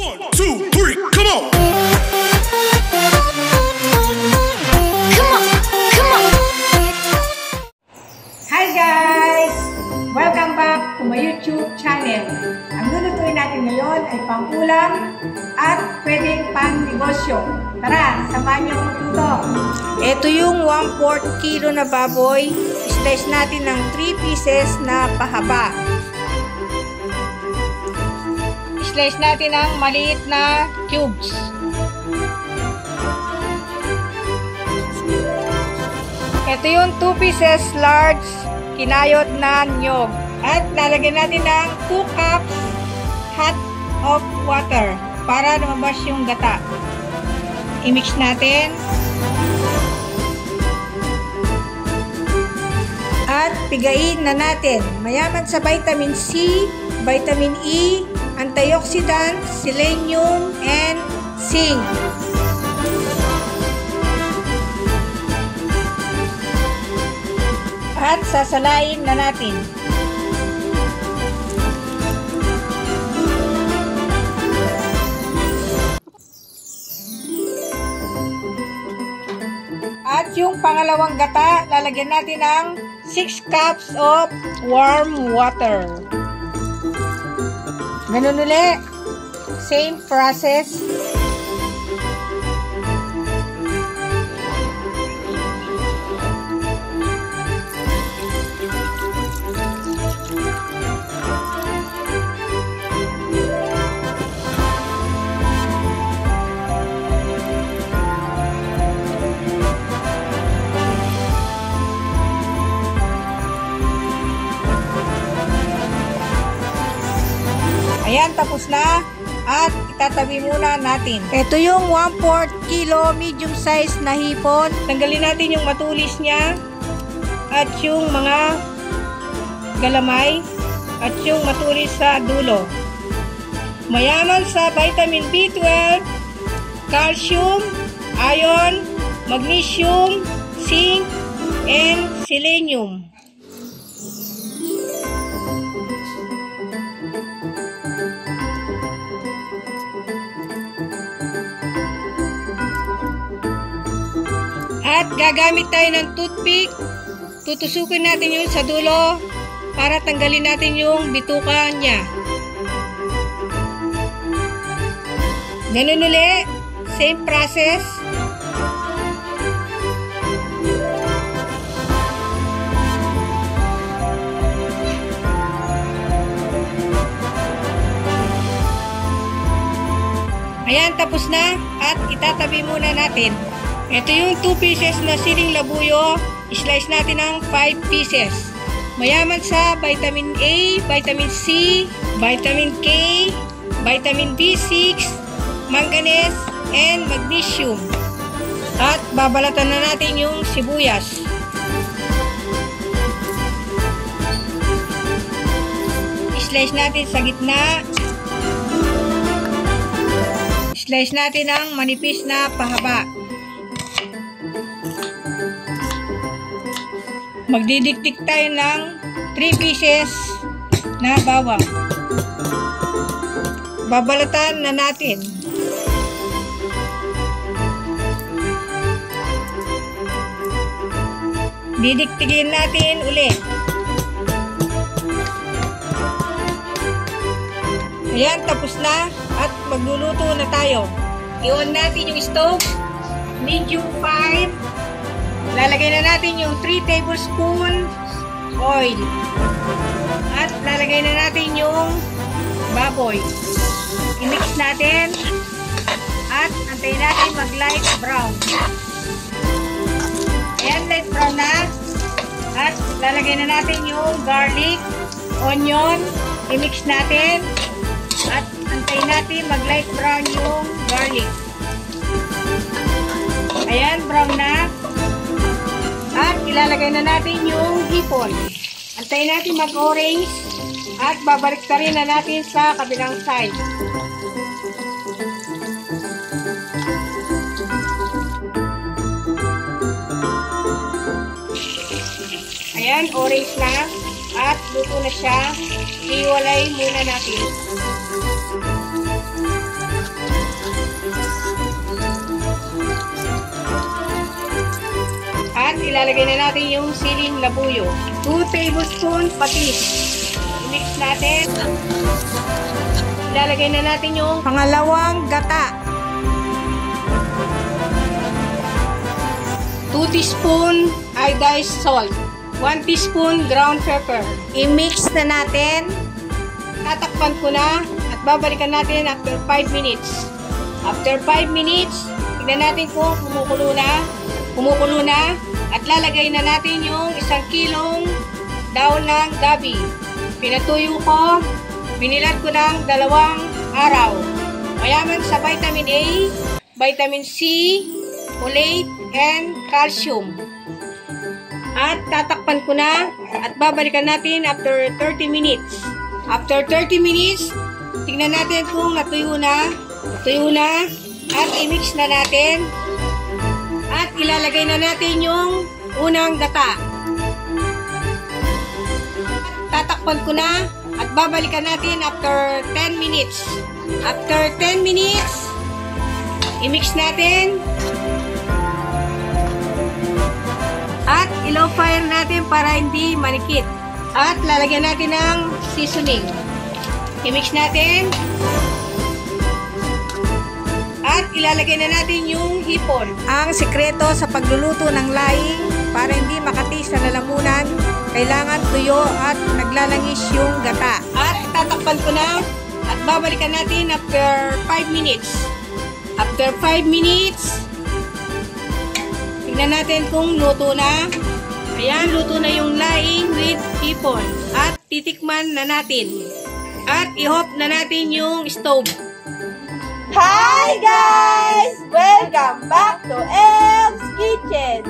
1, 2, 3, come on! Hi guys! Welcome back to my YouTube channel. Ang lulutuin natin ngayon ay pang-ulam at pwedeng pang-negosyo. Tara, samahan niyo magluto. Ito yung 1/4 kilo na baboy. Slice natin ng 3 pieces na pahaba. Slice natin ng maliit na cubes. Ito yung 2 pieces large kinayod na niyog. At lalagyan natin ng 2 cups hot of water para lumabas yung gata. I-mix natin. At pigain na natin. Mayaman sa vitamin C, vitamin E, antioxidants, selenium, and zinc. At sasalain na natin. At yung pangalawang gata, lalagyan natin ng 6 cups of warm water. Ganun ulit. Same process. Ayan, tapos na. At itatabi muna natin. Ito yung 1/4 kilo medium size na hipon. Tanggalin natin yung matulis niya. At yung mga galamay. At yung matulis sa dulo. Mayaman sa vitamin B12, calcium, iron, magnesium, zinc, and selenium. At gagamit tayo ng toothpick. Tutusukin natin yun sa dulo para tanggalin natin yung bituka niya. Ganun ulit. Same process. Ayan, tapos na. At itatabi muna natin. Ito yung 2 pieces na siling labuyo. Slice natin ng 5 pieces. Mayaman sa vitamin A, vitamin C, vitamin K, vitamin B6, manganese, and magnesium. At babalatan na natin yung sibuyas. Slice natin sa gitna. Slice natin ng manipis na pahaba. Magdidiktik tayo ng 3 pieces na bawang. Babalatan na natin. Didiktikin natin ulit. Ayan, tapos na. At magluluto na tayo. I-on natin yung stove. Medium 5. Lalagay na natin yung 3 tablespoons oil. At lalagay na natin yung baboy. I-mix natin. At antayin natin mag-light brown. Ayan, light brown na. At lalagay na natin yung garlic, onion. I-mix natin. At antayin natin mag-light brown yung garlic. Ayan, brown na. At ilalagay na natin yung hipon. Antayin natin mag-orange. At babalik ka rin na natin sa kabilang side. Ayan, orange na. At luto na siya. Iwalay muna natin. ilalagay na natin yung siling labuyo. 2 tablespoon patis. I-mix natin. Ilalagay na natin yung pangalawang gata. 2 teaspoon iodized salt. 1 teaspoon ground pepper. I-mix na natin. Tatakpan ko na at babalikan natin after 5 minutes. After 5 minutes, tignan natin kung kumukulo na at lalagay na natin yung 1 kilong daon ng gabi. Pinatuyo ko, binilat ko ng 2 araw. Mayaman sa vitamin A, vitamin C, folate, and calcium. At tatakpan ko na at babalikan natin after 30 minutes. After 30 minutes, tignan natin kung natuyo na at i-mix na natin at ilalagay na natin yung unang gata. Tatakpan ko na at babalikan natin after 10 minutes. After 10 minutes, i-mix natin at i-low fire natin para hindi manikit. At lalagyan natin ng seasoning. I-mix natin. At ilalagay na natin yung hipon. Ang sikreto sa pagluluto ng laing para hindi makati sa lalamunan, kailangan tuyo at naglalangis yung gata. At tatakpan ko na at babalikan natin after 5 minutes. After 5 minutes, tingnan natin kung luto na. Ayan, luto na yung laing with hipon. At titikman na natin. At i-off na natin yung stove. Hi guys! Welcome back to Elf's Kitchen!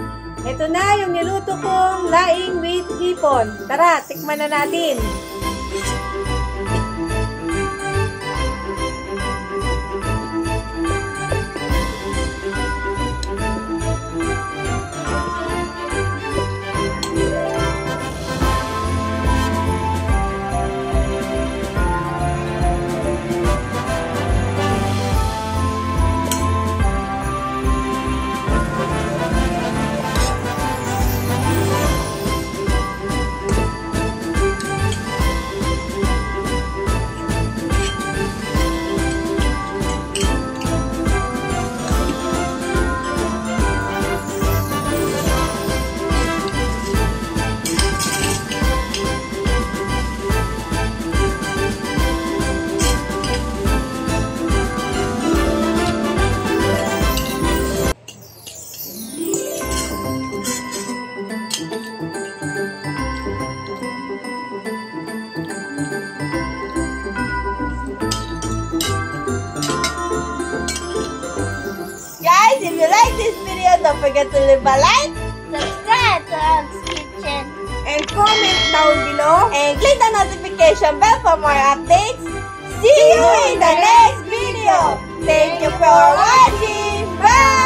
Ito na yung niluto kong laing with hipon. Tara, tikman na natin. Guys, if you like this video, don't forget to leave a like, Subscribe to Elf's Kitchen. and comment down below, and click the notification bell for more updates. See you in the next video. Thank you for watching. Bye!